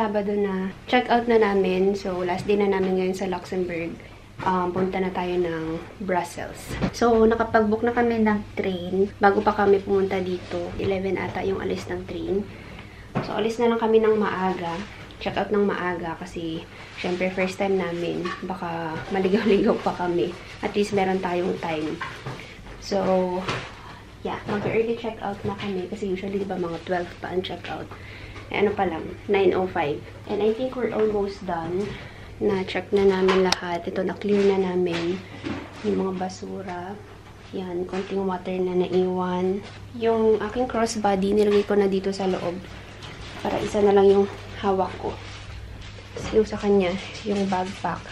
Sabado na. Check out na namin. So, last day na namin ngayon sa Luxembourg. Punta na tayo ng Brussels. So, nakapag-book na kami ng train. Bago pa kami pumunta dito. 11 ata yung alis ng train. So, alis na lang kami ng maaga. Check out ng maaga kasi, syempre, first time namin. Baka maligaw-ligaw pa kami. At least, meron tayong time. So, yeah. Mag-early check out na kami. Kasi usually, diba, mga 12 pa ang check out. Ano pa lang, 9:05. And I think we're almost done. Na-check na namin lahat. Ito, na-clear na namin yung mga basura. Yan, konting water na naiwan. Yung aking crossbody, nilagay ko na dito sa loob. Para isa na lang yung hawak ko. Yung sa kanya, yung backpack.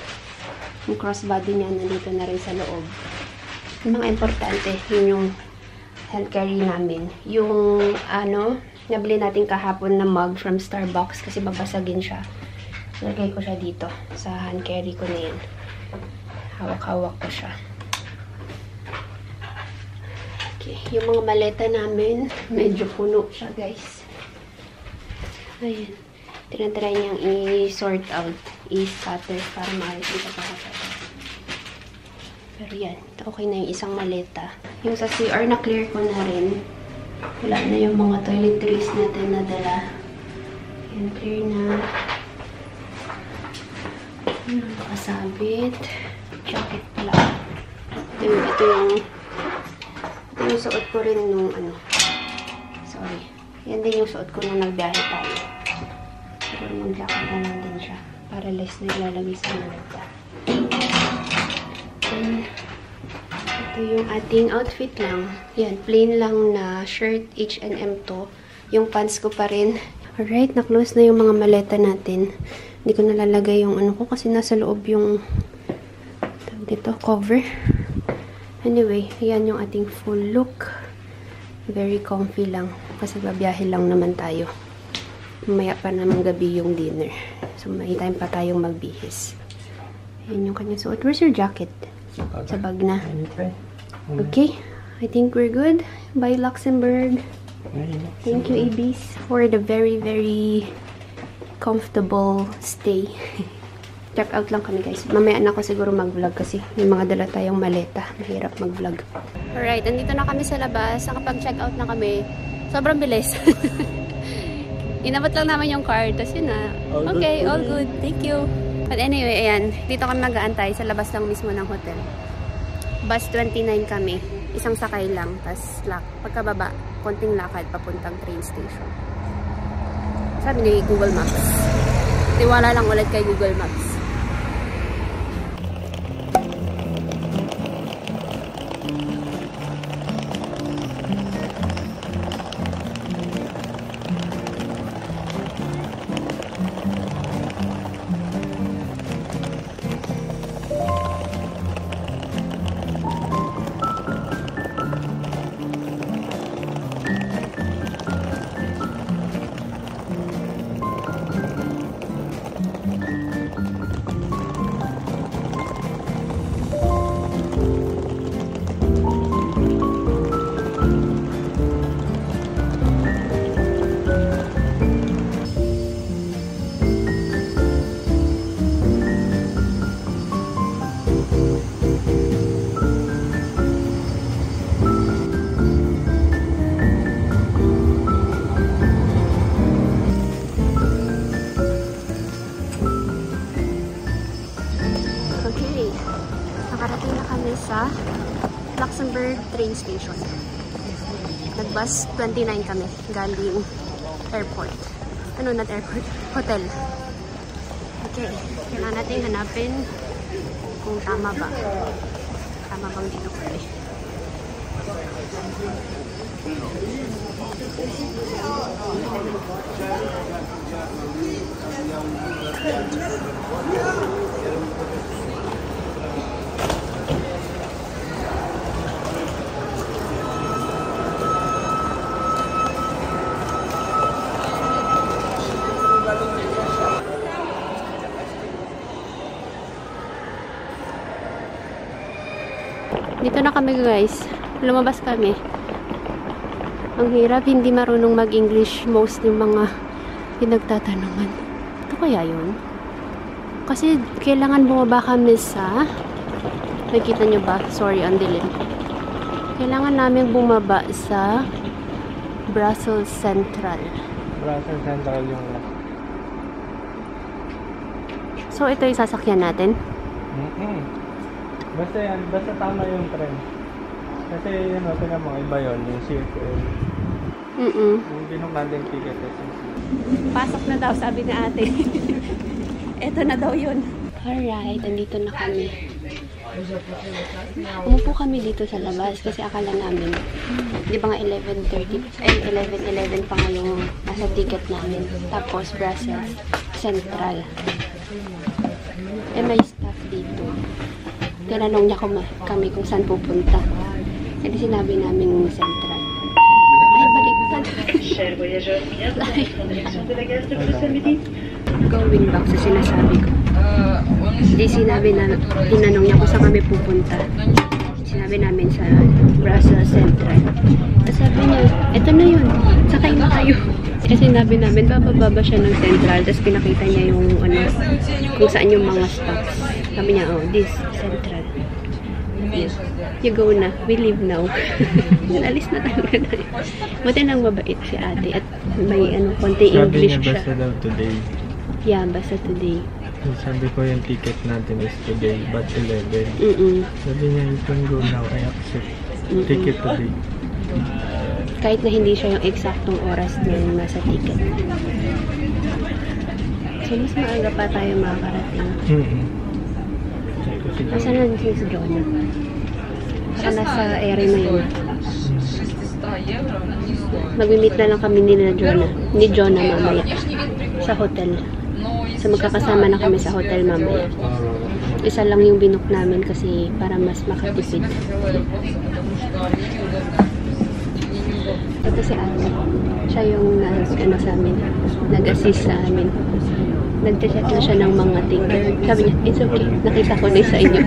Yung crossbody niya, nandito na rin sa loob. Yung mga importante, yun yung hand carry namin. Yung, nabili natin kahapon na mug from Starbucks kasi babasagin siya. Lagay ko siya dito. Sa hand carry ko na yan. Hawak-hawak ko siya. Okay. Yung mga maleta namin, medyo puno siya, guys. Ayan. Tinatry niyang i-sort out. I-scatter para makikita pa siya. Pero yan. Okay na yung isang maleta. Yung sa CR na clear ko na rin. Wala na yung mga toiletries natin na dala. Yan, clear na. Nakasabit. Jacket pala. Ito yung suot ko rin nung sorry. Yan din yung suot ko nung nagbiyahe tayo. Siguro mag-jacket na lang din siya. Para less na ilalagay sa maleta. Ito yung ating outfit lang. Yan, plain lang na shirt. H&M to. Yung pants ko pa rin. Alright, na-close na yung mga maleta natin. Hindi ko nalalagay yung ko kasi nasa loob yung dito, cover. Anyway, ayan yung ating full look. Very comfy lang. Kasi babiyahe lang naman tayo. Mamaya pa naman gabi yung dinner. So, may time pa tayong magbihis. Ayan yung kanyang suot. Where's your jacket? Sa bag na. Okay. I think we're good. Bye, Luxembourg. Thank you, Ibis, for the very, very comfortable stay. Check out lang kami, guys. Mamaya na ako siguro mag-vlog kasi may mga dala tayong maleta. Mahirap mag-vlog. Alright, andito na kami sa labas. Nakapag-check out na kami. Sobrang bilis. Inabot lang naman yung card. Tapos yun na. Okay, all good. Thank you. But anyway, ayan. Dito kami mag-aantay sa labas lang mismo ng hotel. Bus 29 kami. Isang sakay lang. Tapos pagkababa, konting lakad papuntang train station. Sabi ni Google Maps. Tiwala lang ulit kay Google Maps. Sa Luxembourg train station. Nag-bus 29 kami galing airport. Not airport, hotel. Okay, kailangan natin hanapin kung tama ba. Tama bang dito kami. Dito na kami, guys. Lumabas kami. Ang hirap, hindi marunong mag-English most yung mga pinagtatanungan. kaya yun? Kasi kailangan bumaba kami sa... Nakikita nyo ba? Sorry, ang dilim. Kailangan namin bumaba sa Brussels Central. Brussels Central yung last. So, ito yung sasakyan natin. Basta yan, basta tama yung tren. Kasi yun, tingnan mo, iba yun, yung CFL. Yung binok natin ticket. Pasok na daw, sabi ni ate. Ito na daw yun. Alright, andito na kami. Umupo kami dito sa labas kasi akala namin, di ba nga 11 pa nga yung nasa ticket namin. Tapos Brussels Central. May staff dito. Tinanong niya kami kung saan pupunta. Kasi sinabi namin Central. Ay, baliktad. Going back sa sinasabi ko. Hindi sinabi na, tinanong niya kung saan kami pupunta. Sinabi namin sa Brussels Central. Tapos sabi niya, eto na yun, sakay na kayo. Kasi sinabi namin, bababa siya ng Central. Tapos pinakita niya yung kung saan yung mga stops. Sabi niya, oh, this, Central. You go na, we leave now. Alis na talaga tayo. Buti nang mabait si ate at may konti English siya. Sabi niya, basta daw today. Yeah, basta today. Sabi ko yung ticket natin is today, but 11. Sabi niya, you can go now, I accept. Ticket today. Kahit na hindi siya yung eksaktong oras na nasa ticket. So, mas maaga pa tayo makakarating. Nasaan na si Jonah? Baka nasa area na yun. Mag-meet na lang kami ni Jonah mamaya sa hotel. So magkakasama na kami sa hotel mamaya. Isa lang yung binook namin kasi para mas makatipid. Ito si ate. Siya yung sa amin. Nag-assist sa amin. Nag-check na siya ng mga ticket. Sabi niya, it's okay. Nakita ko na sa inyo.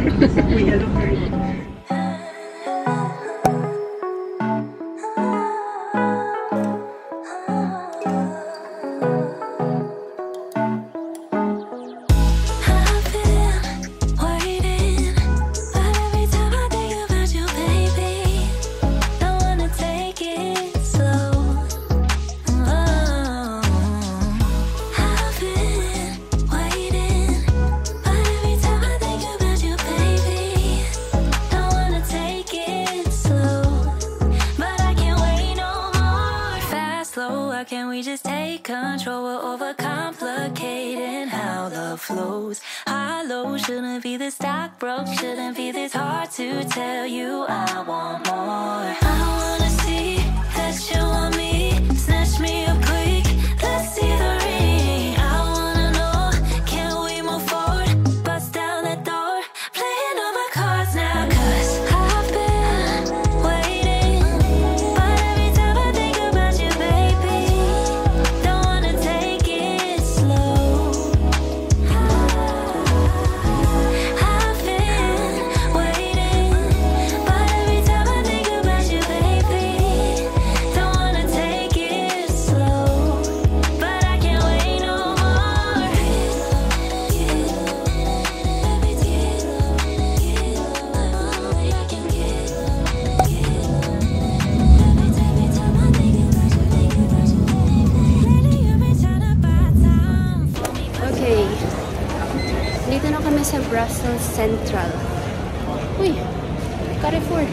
Can we just take control? We're overcomplicating how love flows. High low shouldn't be this dark, broke shouldn't be this hard to tell you I want more. I wanna see that you want me, snatch me up quick, let's see the ring. I wanna know, can we move forward, bust down that door, playing all my cards now, 'cause I've been waiting, but every time I think about you, baby, don't wanna take it slow. I've been waiting, but every time I think about you, baby, don't wanna take it slow. But I can't wait no more. Okay. Dito na kami sa Brussels Central. Uy! Carrefour.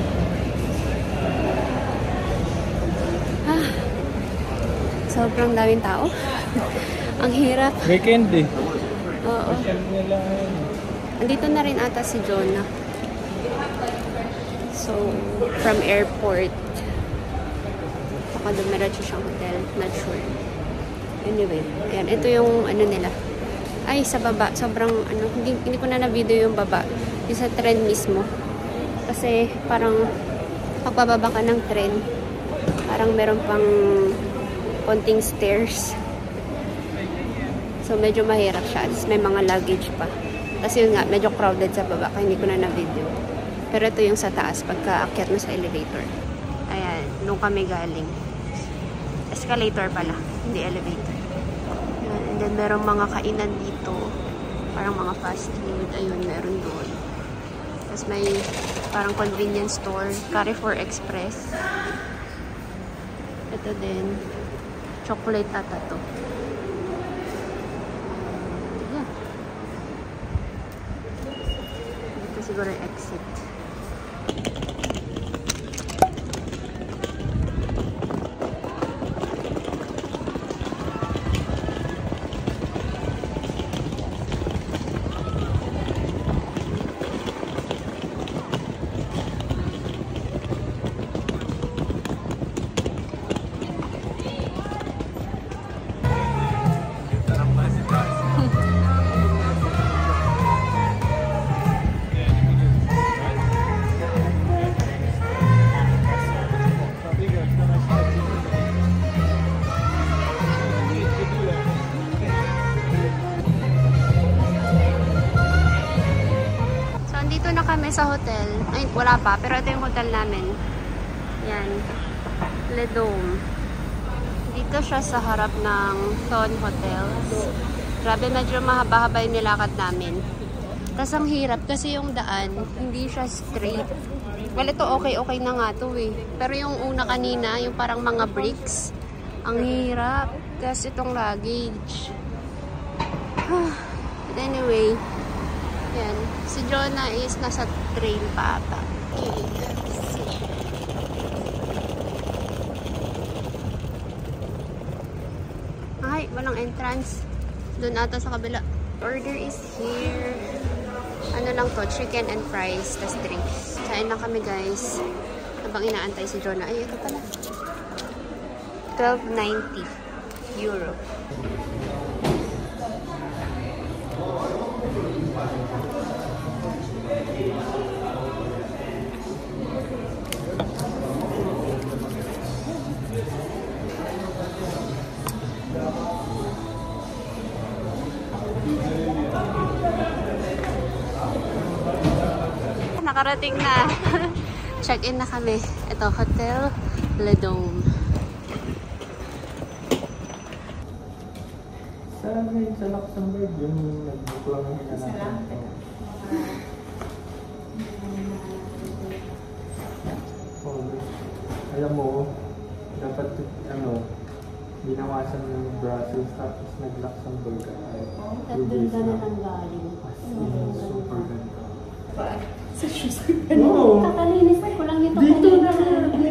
Sobrang daming tao. Ang hirap. Weekend eh. Oo. Andito na rin ata si Jonah. So, from airport. Baka dumiretso siyang hotel. Not sure. Anyway, ayan. Ito yung nila. Ay, sa baba. Sobrang, hindi ko na na-video yung baba. Yung sa tren mismo. Kasi, parang, pagbababa ka ng tren, parang meron pang konting stairs. So, medyo mahirap siya. Tapos, may mga luggage pa. Tapos, yun nga, medyo crowded sa baba. Kaya hindi ko na na-video. Pero ito yung sa taas, pagka-akyat mo sa elevator. Ayan, nung kami galing. Escalator pala, hindi elevator. Ayan. then merong mga kainan dito. Parang mga fast food. Ayun, meron doon. Tapos may parang convenience store. Carrefour Express. Ito din. Chocolate ata to. Yan. Dito siguro yung exit. Kami sa hotel. Ay, wala pa. Pero ito yung hotel namin. Yan. Le Dome. Dito siya sa harap ng Thon Hotels. Grabe, medyo mahaba-haba yung nilakad namin. Tapos ang hirap kasi yung daan, hindi siya straight. Well, ito okay na nga to eh. Pero yung una kanina, yung parang mga bricks, ang hirap. Tapos itong luggage. But anyway, yan. Si Jonah is nasa train pa ata. Ay, walang entrance. Doon ata sa kabila. Order is here. Ano lang to? Chicken and fries. Tas drinks. Kain lang kami, guys. Habang inaantay si Jonah. Ay, ito pala. €12.90. Nakarating na. Check-in na kami. Ito, Hotel Le Dome. Sa Luxembourg, yung nag-book lang yung natin. Alam mo, dapat binawasan ng Brussels tapos nag-Luxembourg ka. Doon ka na nang galing. Super ganda. Sa shoes ko. Kakalinis ko lang ito. Dito na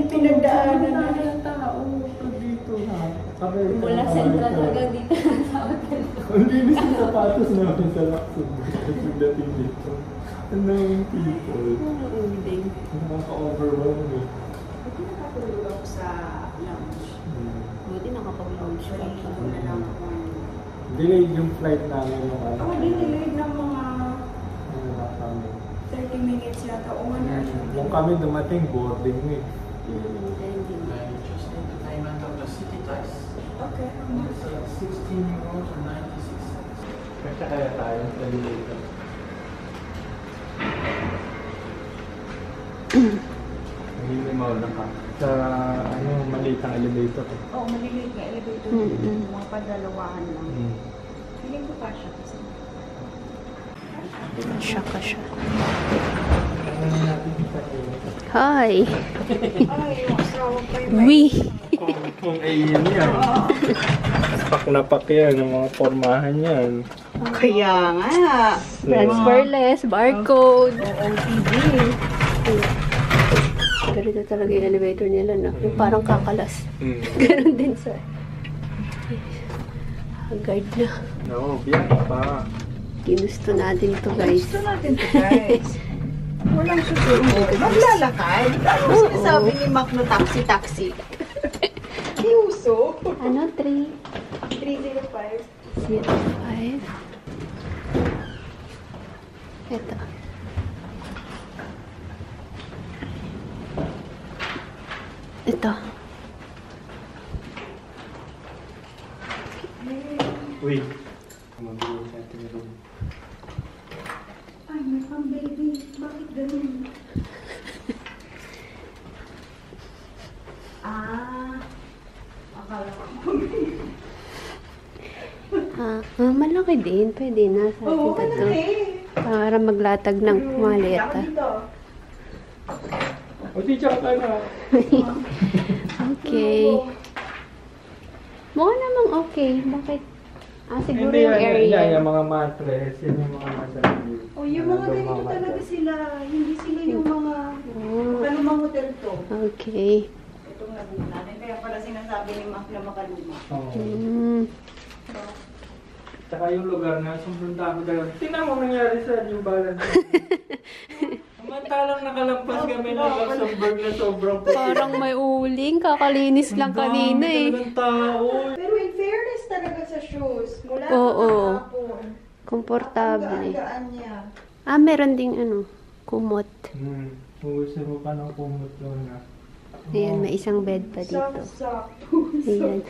pinagdaanan na ng tao. Dito na. Mula central hanggang dito sa hotel. Ang linis yung sapatos namin sa Luxembourg. Pagdating dito. Ang daming people. Nakaka-overwhelm eh. Buti nakatulog ako sa lounge. Buti nakapag-lounge ka. Delayed yung flight namin yung ano. Delayed ng mga Ano na kami. 30 minutes yata. O nga Nung kami dumating, boarding eh. Okay. It's 16 euros or 96 cents. Kaya tayo sa elevator. Minimal na ka. Sa maliit ang elevator. Oo, maliliit na elevator. Mga padalawahan lang. Feeling ko pa siya kasi. Shaka siya. Hi! Ay, yung asawa pa yung We! Kung ayun yan. Pak na pak yan, ang mga formahan yan. Kaya nga. Transferless, barcode. OTD. Ganito talaga yung elevator nila, no? Yung parang kakalas. Ganon din sa... Guard na. No, biyak pa. Ginusto natin ito, guys. Gusto natin to, guys. Walang siguro. Maglalakad. Ano sinasabi ni Mac na taxi? Iuso. Ano? 3? 305. 05. Ito. Ito. Wait. Mag-uwi sa ating room. Ay, may pang-baby. Bakit ganun? Akala ko. Pwede na. Sa atin to. Para maglatag ng maleta. O, teacher ka na. Okay. Mukha namang okay. Bakit? Siguro Hindi yung area. Yung mga mattress. Yan yung mga mattress. O, yung mga ganito talaga sila. Hindi sila yung mga makalumang hotel to. Okay. Itong nabuk natin. Kaya pala sinasabi ni Mac na makaluma. Mm. Tsaka yung lugar na sobrang dami talaga. Tingnan mo nangyari sa New Balance. Samantalang nakalampas kami ng Luxembourg na sobrang puti. Parang may uling. Kakalinis lang kanina eh. Ang tao. Pero in fairness talaga sa shoes. Mula Oo. hapon. Komportable. Gaan niya. Meron ding kumot. Gusto mo pa ng kumot doon na. Ayan, may isang bed pa dito. Sakto. Ayan.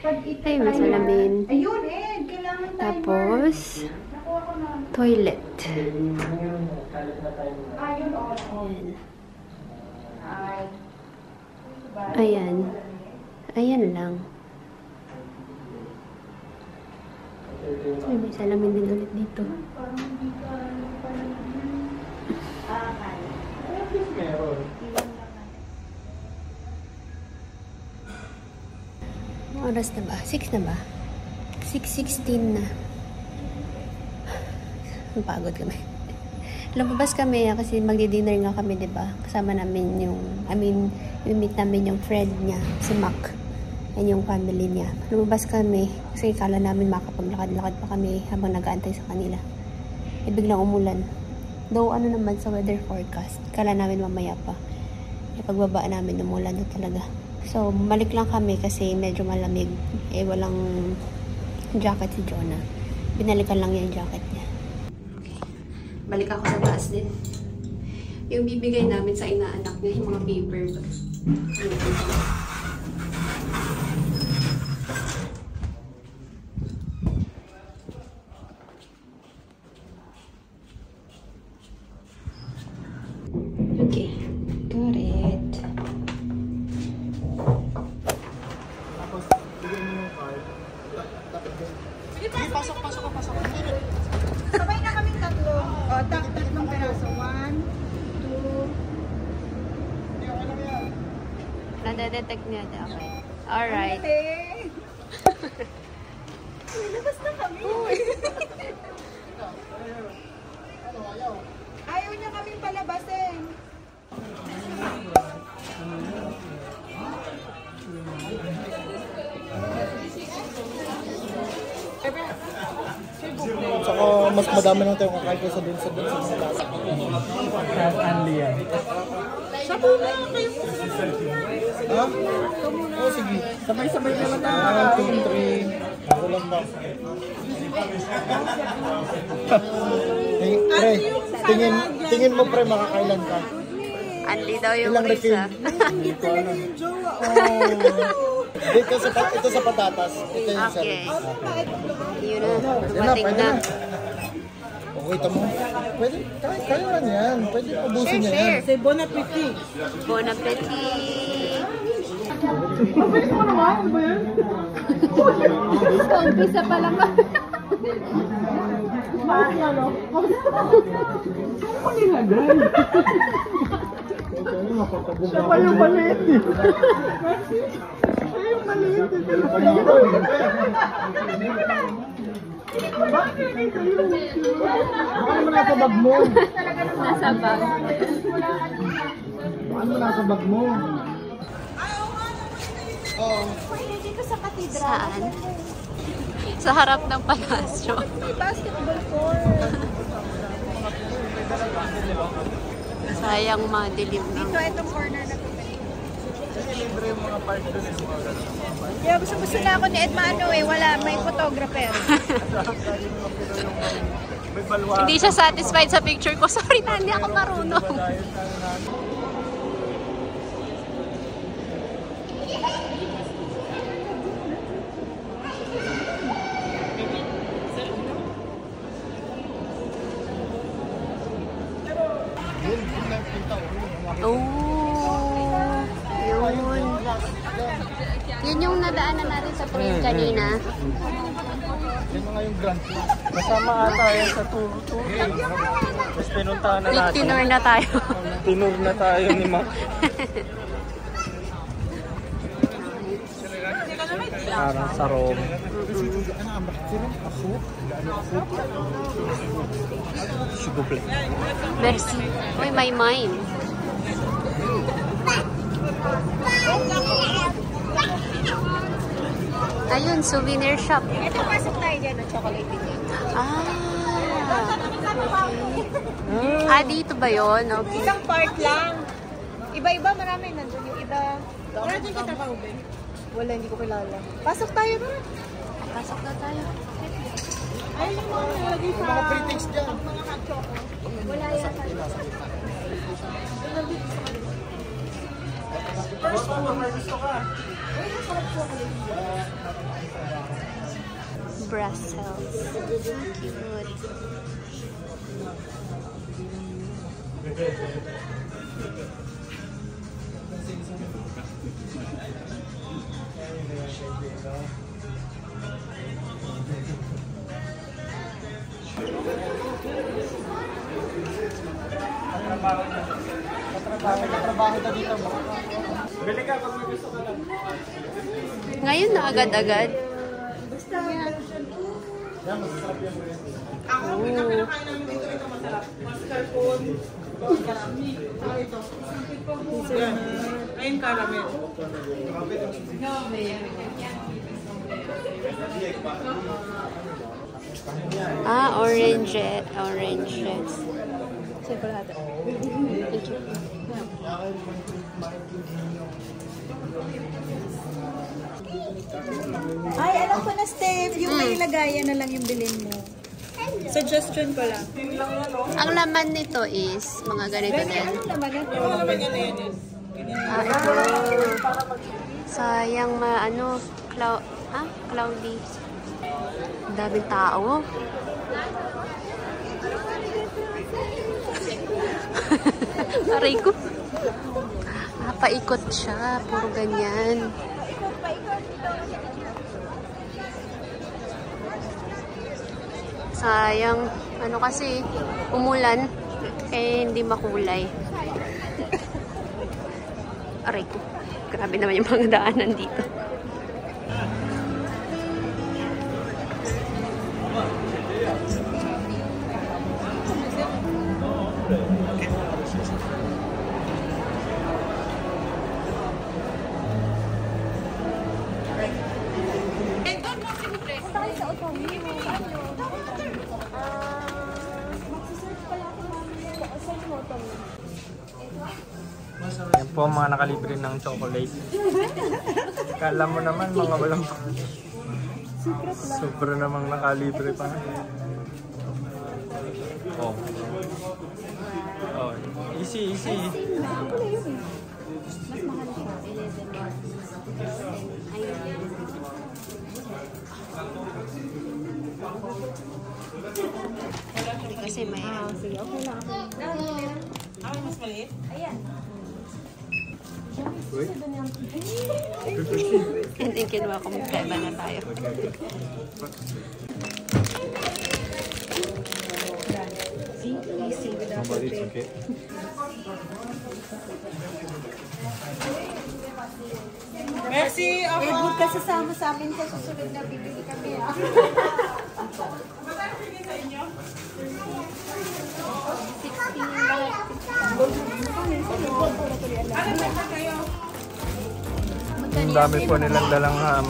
Pag ito Ay, may salamin. Ayun, Ed. Kailangan tayo. Tapos, Nakuha ko na. toilet. Ayun, oo. Ayan. Ayan lang. Ay, may salamin din ulit dito. Meron. Oras na ba? 6 na ba? 6:16 na. Napagod kami. Lumabas kami kasi magdi-dinner nga kami, 'di ba? Kasama namin meet namin yung friend niya, si Mac. Yan yung family niya. Lumabas kami kasi kala namin makapaglakad-lakad pa kami habang nag-aantay sa kanila. Biglang umulan. Though naman sa weather forecast, kala namin mamaya pa. Pagbaba namin umulan na talaga. So, balik lang kami kasi medyo malamig. Walang jacket si Jonah. Binalikan lang niya yung jacket niya. Okay. Balik ako sa taas din. Yung bibigay namin sa inaanak niya, yung mga paper. Okay. Got it. Sabay na kaming tatlo. O, tatlong peraso. 1, 2. Nadedetect niya. Okay. Alright. Okay. Labas na kami. Ayaw niya kaming palabasin. Saka mas madami lang tayong kakain kaysa dun sa mga lasa. As Anli yan. Sabi na kayo. Ha? Oo, sige. Sabay-sabay na lang 1, 2, 3. Ako lang ba? Pre, tingin mo pre, makakailan ka? Anli daw yung Ilang refill? Risa. Hindi ko alam. Ito sa patatas. Ito yung sa Okay. Yun na. Yan na, Dumating pwede na. na. Okay, tamo. Pwede, kaya man yan. Pwede ubusin niya yan. Say bon appetit. Bon appetit! Umpisa pa lang ba? Siya pa yung maliit eh. Siya yung maliit eh. Baka naman nasa bag mo. Nasa bag. Baka naman nasa bag mo. Saan? Sa harap ng palasyo. Basketball court. Sayang madilim na. So, itong corner na to. Yeah, gusto na ako ni Ed Mano eh. Wala, may photographer. Hindi siya satisfied sa picture ko. Sorry, hindi ako marunong. Yun yung nadaanan natin sa train kanina. Yan mga yung grant. Kasama ata yan sa tour. Tapos pinuntahan na natin. Tinur na tayo. Tinur na tayo ni Mac. Parang sa Rome. Suguple. Merci. Uy, may mine. Ayun, souvenir shop. Ito, pasok tayo dyan ng chocolate dito. Dito ba yun? Okay. Isang part lang. Iba-iba, marami nandun yung iba. Wala din kita pa, Ube? Wala, hindi ko kilala. Pasok tayo ba? Pasok na tayo. Ayun yung mga nalagay sa... Mga pre-taste dyan. Mga hot-choco. Wala yan. First floor, may gusto ka. Brussels. Cute. Trabaho na dito mo. Bili ka pag may gusto ka lang. Ngayon na agad-agad. Basta. Yan, masasarap yan. Ako, pinakain namin dito ito masarap. Mascarpone. Ito. Ayun, caramel. Oranges. Oranges. Chocolate. Thank you. Ay, alam ko na, Steph. Yung may lagayan na lang yung bilhin mo. Suggestion ko lang. Ang laman nito is mga ganito din. Anong laman yan? Anong laman yan? Ito. Sayang cloudy. Ang daming tao. Aray ko. Paikot siya. Puro ganyan. Sayang. Ano kasi, umulan. Hindi makulay. Aray ko. Grabe naman yung mga daanan dito. Yan po ang mga nakalibre ng chocolate. Kala mo naman mga walang sobra namang nakalibre pa. Oh. Oh, easy. Kasi may... Sige, okay lang. Mas maliit? Ayan. And then kinuha ko magkaiba na tayo. Merci! Huwag ka sasama sa amin sa susunod na bibili kami. Ang dami po nilang dalang ham.